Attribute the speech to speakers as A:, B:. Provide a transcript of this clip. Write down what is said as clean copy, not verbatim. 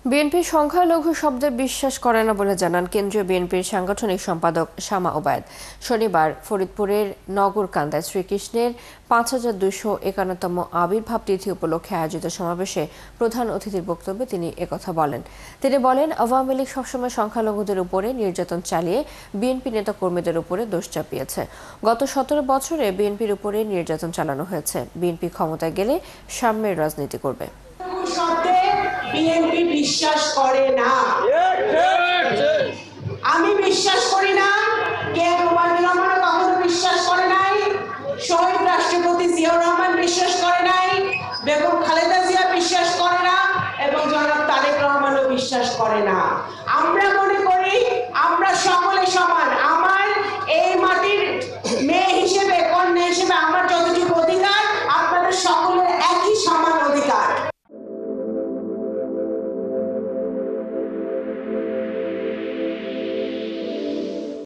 A: BNP সংখ্যালঘু শব্দে বিশ্বাস করে না বলে জানান কেন্দ্রীয় বিএনপির সাংগঠনিক সম্পাদক শামা ওবায়দ। শনিবার ফরিদপুরের নগরকান্দায় শ্রীকৃষ্ণের ৫,২৫১তম আবির্ভাব তিথি উপলক্ষে আয়োজিত সমাবেশে প্রধান অতিথির বক্তব্যে তিনি একথা বলেন। তিনি বলেন, আওয়ামী লীগ সবসময় সংখ্যালঘুদের উপরে নির্যাতন চালিয়ে বিএনপি নেতাকর্মীদের উপরে দোষ চাপিয়েছে। গত ১৭ বছরে বিএনপির উপরে নির্যাতন চালানো হয়েছে। বিএনপি ক্ষমতায় গেলে সাম্যের রাজনীতি করবে।
B: বিএনপি বিশ্বাস করে না। আমি বিশ্বাস করি না। কে ওবায়দুর রহমান কখনো বিশ্বাস করে নাই। শহীদ রাষ্ট্রপতি জিয়াউর রহমান বিশ্বাস করে নাই। বেগম খালেদা জিয়া বিশ্বাস করে না এবং জনাব তারেক রহমানও বিশ্বাস করে না। আমরা